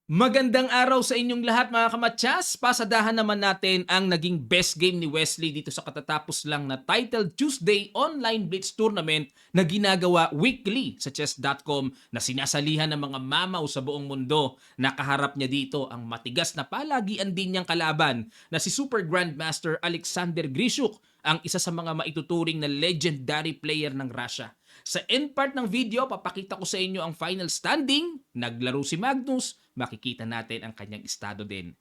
Magandang araw sa inyong lahat mga kamatsas. Pasadahan naman natin ang naging best game ni Wesley dito sa katatapos lang na Titled Tuesday Online Blitz Tournament na ginagawa weekly sa chess.com na sinasalihan ng mga mamaw sa buong mundo. Nakaharap niya dito ang matigas na palagian din niyang kalaban na si Super Grandmaster Alexander Grishuk, ang isa sa mga maituturing na legendary player ng Russia. Sa end part ng video, papakita ko sa inyo ang final standing. Naglaro si Magnus, makikita natin ang kanyang estado din.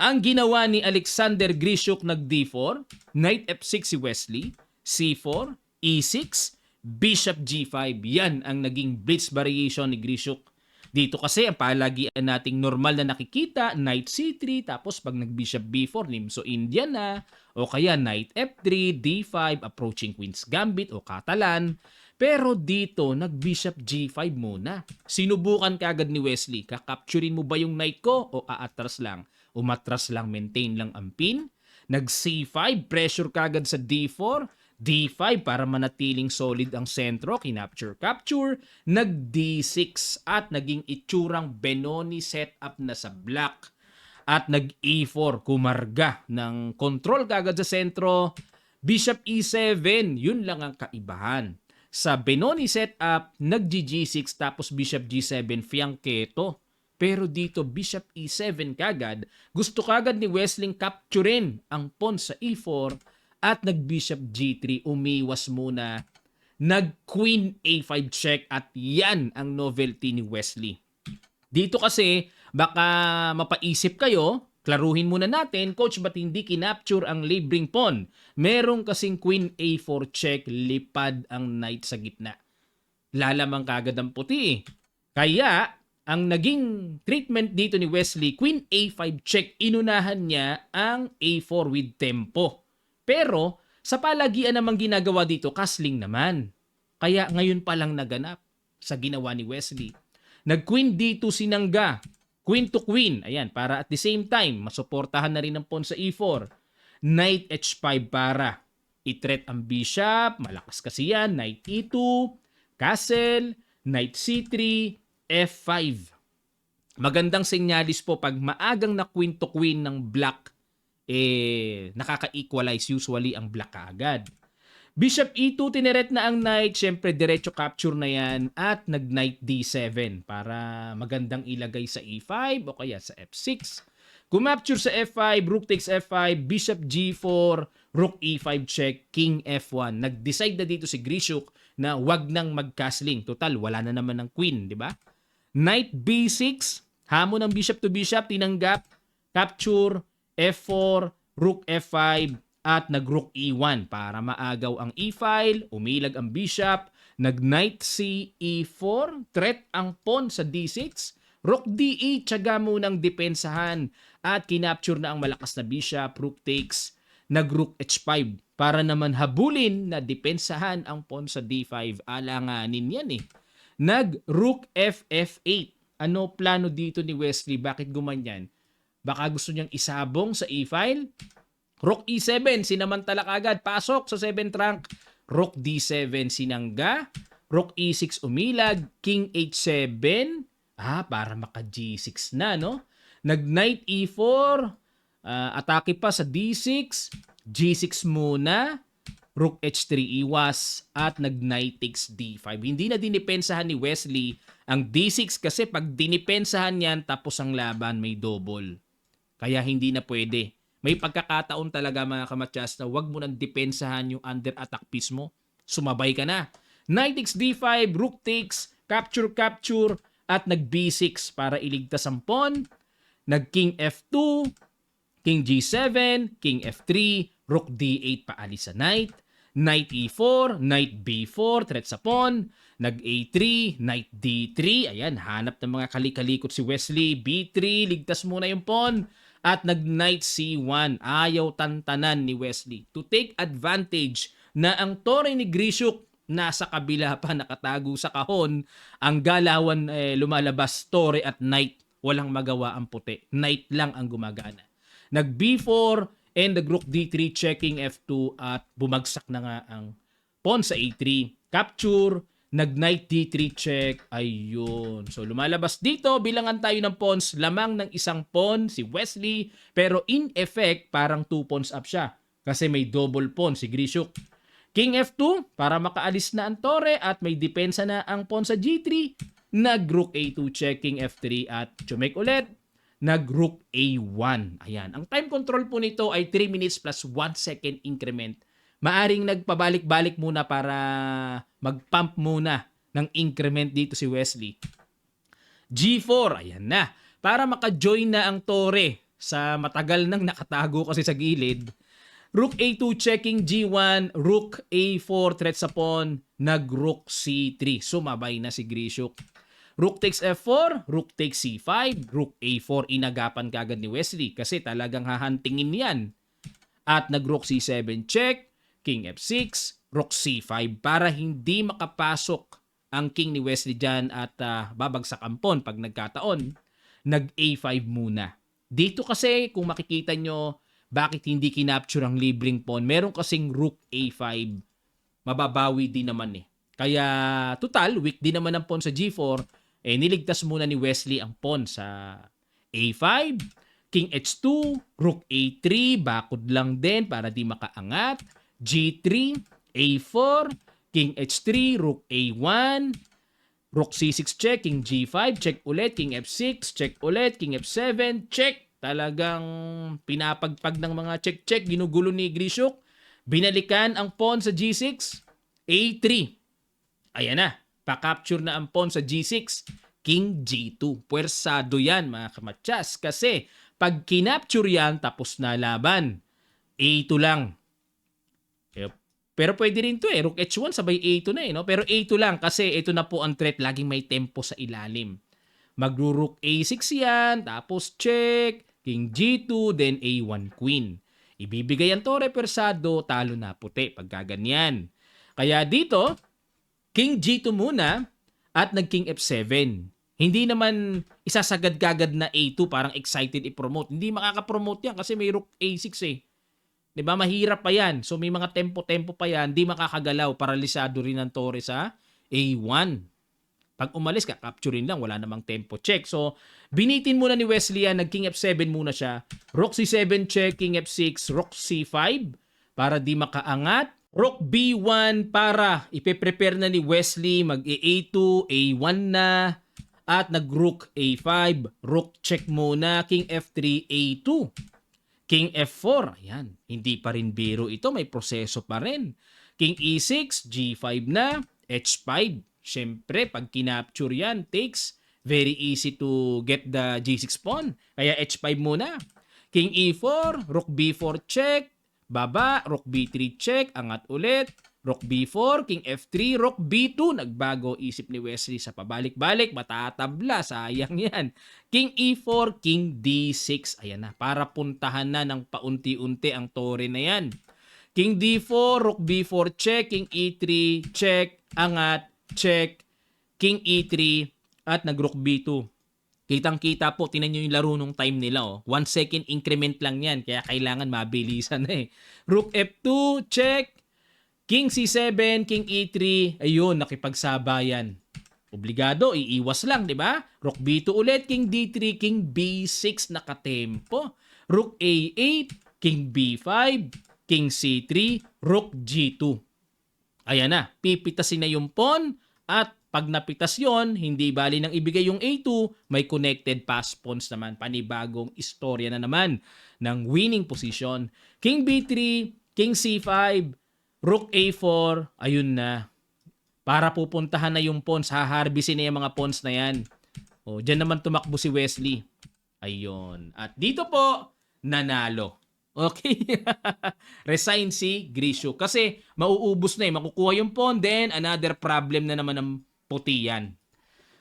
Ang ginawa ni Alexander Grishuk nag D4, Knight F6 si Wesley, C4, E6, Bishop G5. Yan ang naging blitz variation ni Grishuk. Dito kasi ang palagian nating normal na nakikita, Knight C3, tapos pag nag-Bishop B4, Nimso Indian na, o kaya Knight F3, D5, approaching Queen's Gambit o Catalan. Pero dito, nag-Bishop G5 muna. Sinubukan kaagad ni Wesley, kakapturin mo ba yung knight ko o aatras lang? Umatras lang, maintain lang ang pin. Nag-C5, pressure kaagad sa D4. D5 para manatiling solid ang sentro, kinapture-capture. Nag-D6 at naging itsurang Benoni setup na sa black. At nag-E4, kumarga ng control kaagad sa sentro. Bishop E7, yun lang ang kaibahan. Sa Benoni setup, nag-G6 tapos Bishop G7, fianchetto. Pero dito, Bishop E7 kagad, gusto kagad ni Wesley capturein ang pawn sa E4 at nag-Bishop G3, umiwas muna. Nag-Queen A5 check at yan ang novelty ni Wesley. Dito kasi, baka mapaisip kayo, klaruhin muna natin, coach, ba't hindi kinapture ang libreng pawn? Merong kasing Queen A4 check, lipad ang knight sa gitna. Lalamang kagad ang puti. Kaya, ang naging treatment dito ni Wesley, Queen A5 check, inunahan niya ang A4 with tempo. Pero, sa palagian namang ginagawa dito, castling naman. Kaya ngayon pa lang naganap sa ginawa ni Wesley. Nag-Queen D2 sinangga. Queen to Queen. Ayan, para at the same time, masuportahan na rin ang pawn sa E4. Knight H5 para i-threat ang bishop. Malakas kasi yan. Knight E2, castle, Knight C3, F5. Magandang senyalis po pag maagang na Queen to Queen ng black, nakaka-equalize usually ang black kaagad. Bishop E2, tineret na ang knight. Siyempre, diretso capture na yan. At nag-knight D7 para magandang ilagay sa E5 o kaya sa F6. Kumapture sa F5, rook takes F5, Bishop G4, rook E5 check, King F1. Nag-decide na dito si Grishuk na wag nang mag-castling. Total, wala na naman ng queen, di ba? Knight B6, hamon ng bishop to bishop, tinanggap, capture, F4, rook F5, at nag-rook E1 para maagaw ang E-file, umilag ang bishop, nag-knight C E4, threat ang pawn sa D6, rook D8, tiyaga munang depensahan at kinapture na ang malakas na bishop, rook takes, nag-rook H5 para naman habulin na depensahan ang pawn sa D5. Alanganin yan eh. Nag-rook FF8. Ano plano dito ni Wesley? Bakit gumanyan? Baka gusto niyang isabong sa E-file? Rook E7, sinamantala kagad, pasok sa 7th rank. Rook D7, sinangga. Rook E6, umilag. King H7, para maka G6 na, no? Nag-Knight E4, atake pa sa D6, G6 muna, Rook H3 iwas, at nag-Knight takes D5. Hindi na dinipensahan ni Wesley ang D6 kasi pag dinipensahan yan, tapos ang laban may double. Kaya hindi na pwede. May pagkakataon talaga mga kamatyas na wag mo nang depensahan yung under attack piece mo. Sumabay ka na. Knight takes D5, rook takes, capture, at nag-B6 para iligtas ang pawn. Nag-King F2, King G7, King F3, Rook D8 paalis sa Knight. Knight E4, Knight B4, threat sa pawn. Nag-A3, Knight D3. Ayan, hanap ng mga kalikalikot si Wesley. B3, ligtas muna yung pawn. At nag-Knight C1. Ayaw tantanan ni Wesley to take advantage na ang tore ni Grishuk nasa kabila pa, nakatago sa kahon. Ang galawan lumalabas, tore at knight. Walang magawa ang puti. Knight lang ang gumagana. Nag-B4 and nag-rook D3 checking F2 at bumagsak na nga ang pawn sa A3. Capture, Nag-knight D3 check. Ayun. So lumalabas dito, bilangan tayo ng pawns, lamang ng isang pawn si Wesley, pero in effect, parang 2 pawns up siya. Kasi may double pawn si Grishuk. King F2 para makaalis na ang tore at may depensa na ang pawn sa G3. Nag-rook A2 check, King F3 at chumek ulit. Nag-rook A1. Ayan. Ang time control po nito ay 3 minutes plus 1 second increment. Maaring nagpabalik-balik muna para mag-pump muna ng increment dito si Wesley. G4, ayan na. Para maka-join na ang tore sa matagal nang nakatago kasi sa gilid. Rook A2 checking G1, Rook A4 threat sa pawn, nag-Rook C3. Sumabay na si Grishuk. Rook takes F4, Rook takes C5, Rook A4 inagapan kagad ni Wesley kasi talagang hahantingin yan. At nag-Rook C7 check, King F6, Rook C5 para hindi makapasok ang king ni Wesley dyan at babagsak ang pawn pag nagkataon. Nag-A5 muna. Dito kasi kung makikita nyo bakit hindi kinapture ang libreng pawn, meron kasing Rook A5, mababawi din naman eh. Kaya total, weak din naman ang pawn sa G4, niligtas muna ni Wesley ang pawn sa A5, King H2, Rook A3, bakod lang din para di makaangat, G3, A4, King H3, Rook A1, Rook C6 check, King G5, check ulit, King F6, check ulit, King F7, check. Talagang pinapagpag ng mga check-check, ginugulo ni Grishuk. Binalikan ang pawn sa G6, A3. Ayan na, pa-capture na ang pawn sa G6, King G2. Puwersado yan mga kamatsas kasi pag kinapture yan, tapos na laban. A2 lang. Pero pwede rin to Rook H1 sabay A2 na no? Pero A2 lang kasi ito na po ang threat. Laging may tempo sa ilalim. Magro-Rook A6 yan. Tapos check. King G2. Then A1 Queen. Ibibigay ang tore persado. Talo na puti pag gaganyan. Kaya dito, King G2 muna. At nag-King F7. Hindi naman isasagad-gagad na A2. Parang excited i-promote. Hindi makaka-promote yan kasi may Rook A6 eh. Diba? Mahirap pa yan. So may mga tempo-tempo pa yan, di makakagalaw, paralisado rin ang tore sa A1. Pag umalis, kakapturin lang, wala namang tempo check. So binitin muna ni Wesley yan, nag-King F7 muna siya. Rook C7 check, King F6, Rook C5 para di makaangat. Rook B1 para ipe-prepare na ni Wesley, mag-A2, A1 na. At nag-Rook A5, Rook check muna, King F3, A2. King F4, ayan, hindi pa rin biro ito, may proseso pa rin. King E6, G5 na, H5. Siyempre, pag kinapture yan, takes, very easy to get the G6 pawn. Kaya H5 muna. King E4, Rook B4 check, baba, Rook B3 check, angat ulit. Rook B4, King F3, Rook B2. Nagbago isip ni Wesley sa pabalik-balik. Matatabla, sayang yan. King E4, King D6. Ayan na, para puntahan na ng paunti-unti ang tore na yan. King D4, Rook B4 check, King E3 check, angat, check, King E3 at nag-Rook B2. Kitang-kita po, tinan nyo yung laro nung time nila. 1 second increment lang yan, kaya kailangan mabilisan na eh. Rook F2, check, King C7, King E3, ayun, nakipagsabayan. Obligado, iiwas lang, di ba? Rook B2 ulit, King D3, King B6, nakatempo. Rook A8, King B5, King C3, Rook G2. Ayan na, pipitasin na yung pawn at pag napitas yon, hindi bali nang ibigay yung A2, may connected pass pawns naman. Panibagong istorya na naman ng winning position. King B3, King C5, Rook A4, ayun na. Para pupuntahan na yung pawns, haharbisin na yung mga pawns na yan. O, dyan naman tumakbo si Wesley. Ayun. At dito po, nanalo. Okay? Resign si Grishuk. Kasi mauubos na eh. Makukuha yung pawn, then another problem na naman ng puti yan.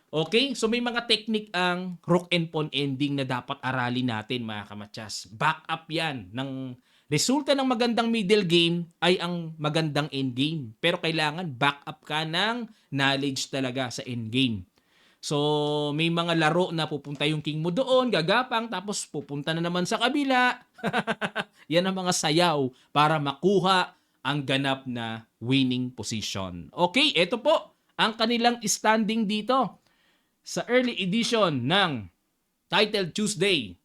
Okay? So may mga technique ang rook and pawn ending na dapat aralin natin mga kamatsas. Back up yan ng resulta ng magandang middle game ay ang magandang endgame. Pero kailangan back up ka ng knowledge talaga sa endgame. So, may mga laro na pupunta yung king mo doon, gagapang, tapos pupunta na naman sa kabila. Yan ang mga sayaw para makuha ang ganap na winning position. Okay, ito po ang kanilang standing dito sa early edition ng Title Tuesday.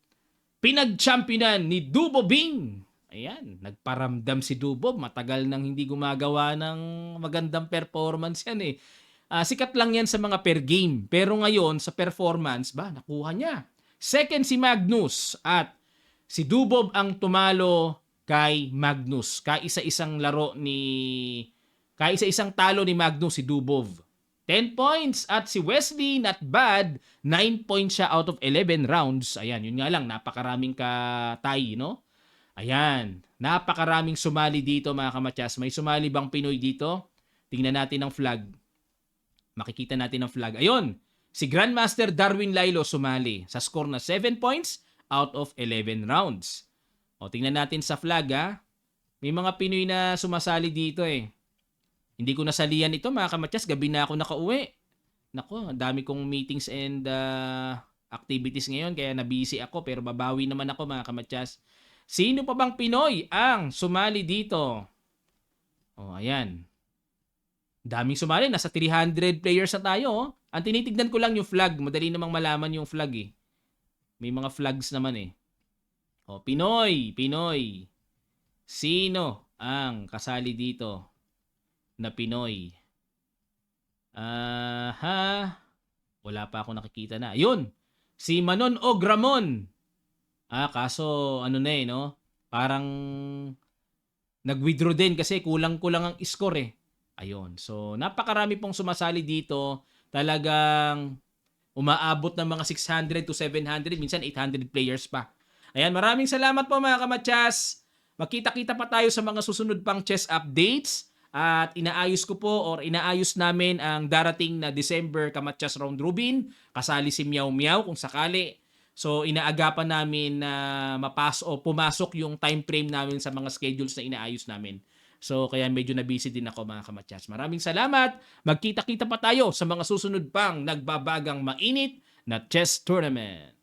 Pinag-championan ni Dubo Bing. Ayan, nagparamdam si Dubo. Matagal nang hindi gumagawa ng magandang performance yan eh. Sikat lang yan sa mga per game. Pero ngayon, sa performance, nakuha niya. Second si Magnus at si Dubob ang tumalo kay Magnus. Kaisa-isang talo ni Magnus si Dubov. 10 points at si Wesley, not bad. 9 points siya out of 11 rounds. Ayan, yun nga lang, napakaraming katay, no? Ayan, napakaraming sumali dito mga kamatyas. May sumali bang Pinoy dito? Tingnan natin ang flag. Makikita natin ang flag. Ayun, si Grandmaster Darwin Lailo sumali sa score na 7 points out of 11 rounds. O, tingnan natin sa flag ha. May mga Pinoy na sumasali dito eh. Hindi ko nasalihan ito mga kamatyas. Gabi na ako nakauwi. Nako, ang dami kong meetings and activities ngayon kaya nabisi ako pero babawi naman ako mga kamatyas. Sino pa bang Pinoy ang sumali dito? O, ayan. Daming sumali. Nasa 300 players na tayo. Oh. Ang tinitignan ko lang yung flag. Madali namang malaman yung flag eh. May mga flags naman eh. O, Pinoy. Sino ang kasali dito na Pinoy? Wala pa ako nakikita na. Ayun. Si Manon Ogramon. Kaso ano na eh, no? Parang nag-withdraw din kasi kulang-kulang ang score eh. Ayun. So, napakarami pong sumasali dito. Talagang umaabot ng mga 600 to 700, minsan 800 players pa. Ayan, maraming salamat po mga kamatyas. Magkita-kita pa tayo sa mga susunod pang chess updates. At inaayos namin ang darating na December Kamatyas Round Robin. Kasali si Meow Meow kung sakali. So, inaagapan namin na pumasok yung time frame namin sa mga schedules na inaayos namin. So, kaya medyo na-busy din ako mga kamatyas. Maraming salamat. Magkita-kita pa tayo sa mga susunod pang nagbabagang mainit na chess tournament.